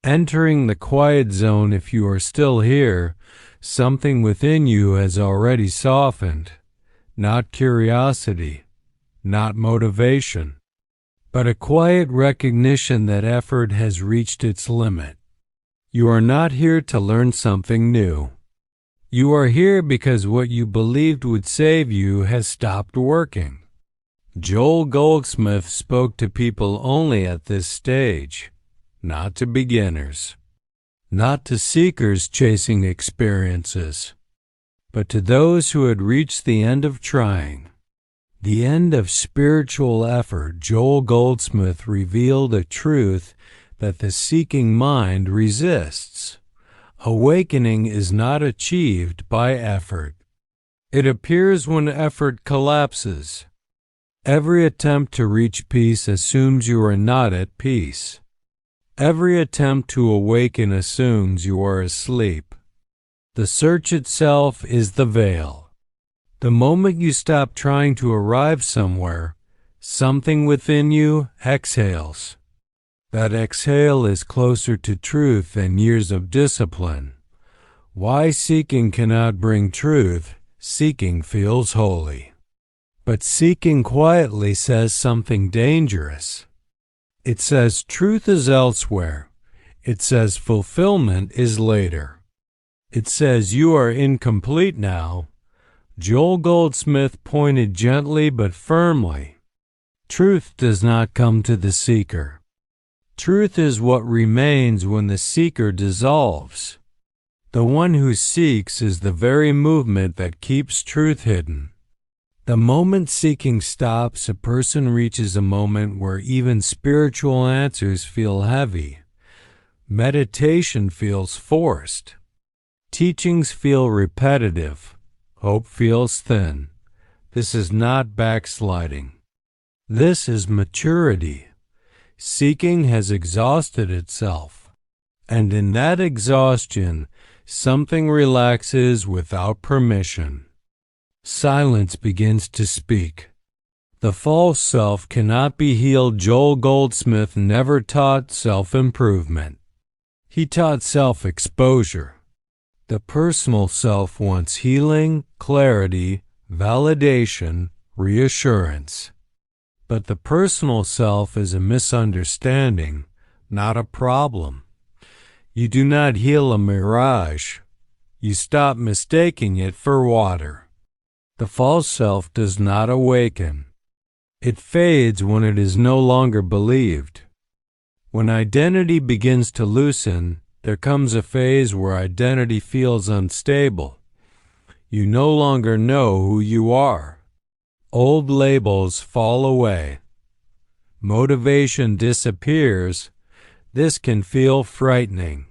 Entering the quiet zone, if you are still here, something within you has already softened. Not curiosity, not motivation, but a quiet recognition that effort has reached its limit. You are not here to learn something new. You are here because what you believed would save you has stopped working. Joel Goldsmith spoke to people only at this stage, not to beginners, not to seekers chasing experiences, but to those who had reached the end of trying, the end of spiritual effort. Joel Goldsmith revealed a truth that the seeking mind resists. Awakening is not achieved by effort. It appears when effort collapses. Every attempt to reach peace assumes you are not at peace. Every attempt to awaken assumes you are asleep. The search itself is the veil. The moment you stop trying to arrive somewhere, something within you exhales. That exhale is closer to truth than years of discipline. Why seeking cannot bring truth? Seeking feels holy. But seeking quietly says something dangerous. It says truth is elsewhere. It says fulfillment is later. It says you are incomplete now. Joel Goldsmith pointed gently but firmly. Truth does not come to the seeker. Truth is what remains when the seeker dissolves. The one who seeks is the very movement that keeps truth hidden. The moment seeking stops, a person reaches a moment where even spiritual answers feel heavy. Meditation feels forced. Teachings feel repetitive. Hope feels thin. This is not backsliding. This is maturity. Seeking has exhausted itself, and in that exhaustion, something relaxes without permission. Silence begins to speak. The false self cannot be healed. Joel Goldsmith never taught self-improvement. He taught self-exposure. The personal self wants healing, clarity, validation, reassurance. But the personal self is a misunderstanding, not a problem. You do not heal a mirage. You stop mistaking it for water. The false self does not awaken. It fades when it is no longer believed. When identity begins to loosen, there comes a phase where identity feels unstable. You no longer know who you are. Old labels fall away. Motivation disappears. This can feel frightening.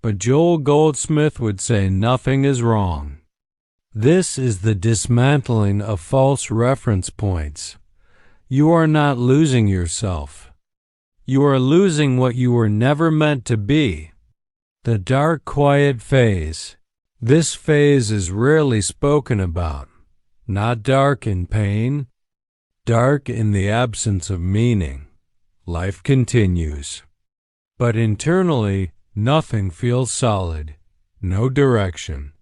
But Joel Goldsmith would say nothing is wrong. This is the dismantling of false reference points. You are not losing yourself. You are losing what you were never meant to be. The dark, quiet phase. This phase is rarely spoken about. Not dark in pain, dark in the absence of meaning. Life continues. But internally, nothing feels solid. No direction,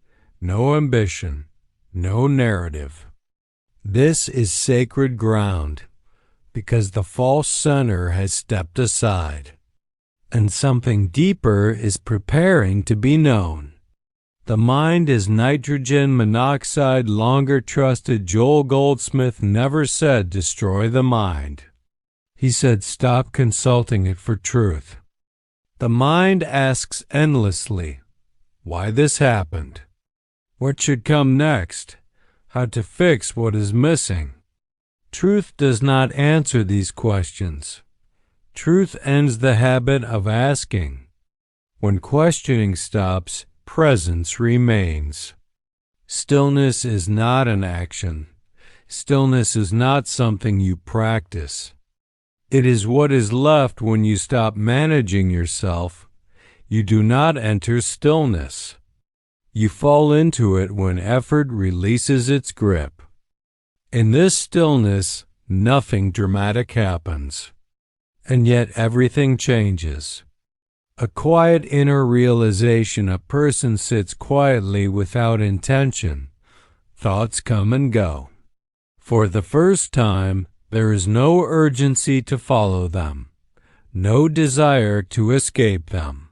no ambition, no narrative. This is sacred ground, because the false center has stepped aside, and something deeper is preparing to be known. The mind is nitrogen monoxide. Longer trusted. Joel Goldsmith never said destroy the mind. He said stop consulting it for truth. The mind asks endlessly, why this happened? What should come next? How to fix what is missing? Truth does not answer these questions. Truth ends the habit of asking. When questioning stops, presence remains. Stillness is not an action. Stillness is not something you practice. It is what is left when you stop managing yourself. You do not enter stillness. You fall into it when effort releases its grip. In this stillness, nothing dramatic happens. And yet everything changes. A quiet inner realization. A person sits quietly without intention. Thoughts come and go. For the first time, there is no urgency to follow them, no desire to escape them.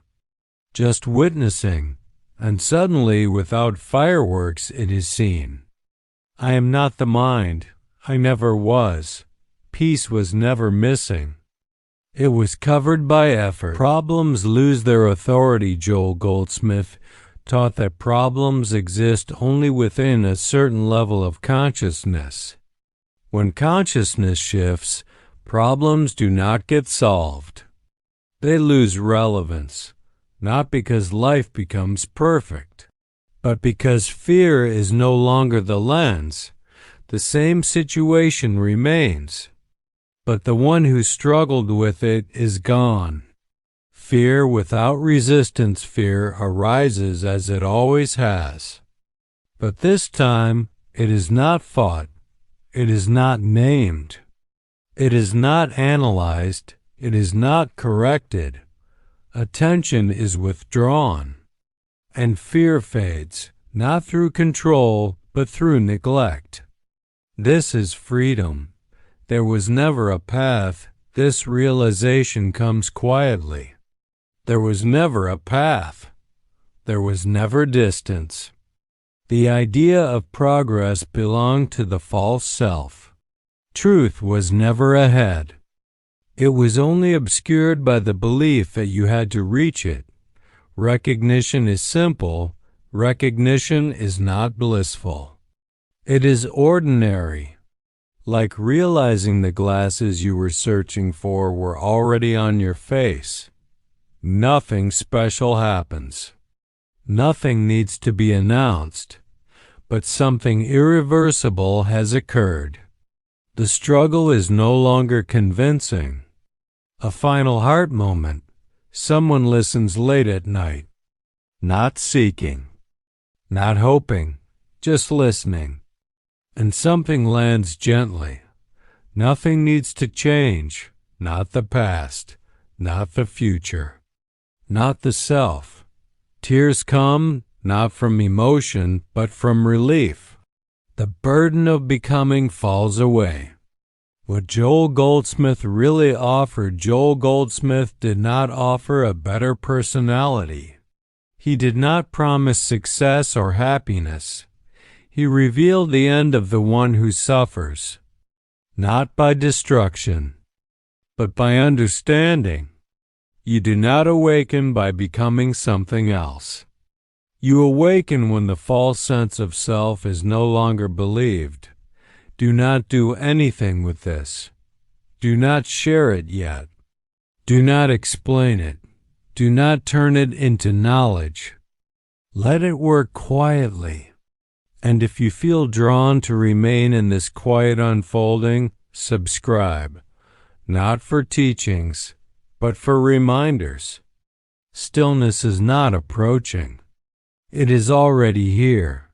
Just witnessing, and suddenly, without fireworks, it is seen. I am not the mind. I never was. Peace was never missing. It was covered by effort. Problems lose their authority. Joel Goldsmith taught that problems exist only within a certain level of consciousness. When consciousness shifts, problems do not get solved. They lose relevance, not because life becomes perfect, but because fear is no longer the lens. The same situation remains, but the one who struggled with it is gone. Fear without resistance. Fear arises as it always has. But this time, it is not fought. It is not named. It is not analyzed. It is not corrected. Attention is withdrawn. And fear fades, not through control, but through neglect. This is freedom. There was never a path. This realization comes quietly. There was never a path. There was never distance. The idea of progress belonged to the false self. Truth was never ahead. It was only obscured by the belief that you had to reach it. Recognition is simple. Recognition is not blissful. It is ordinary. Like realizing the glasses you were searching for were already on your face. Nothing special happens. Nothing needs to be announced, but something irreversible has occurred. The struggle is no longer convincing. A final heart moment. Someone listens late at night. Not seeking, not hoping, just listening. And something lands gently. Nothing needs to change, not the past, not the future, not the self. Tears come not from emotion, but from relief. The burden of becoming falls away. What Joel Goldsmith really offered. Joel Goldsmith did not offer a better personality. He did not promise success or happiness. He revealed the end of the one who suffers, not by destruction, but by understanding. You do not awaken by becoming something else. You awaken when the false sense of self is no longer believed. Do not do anything with this. Do not share it yet. Do not explain it. Do not turn it into knowledge. Let it work quietly. And if you feel drawn to remain in this quiet unfolding, subscribe, not for teachings, but for reminders. Stillness is not approaching. It is already here.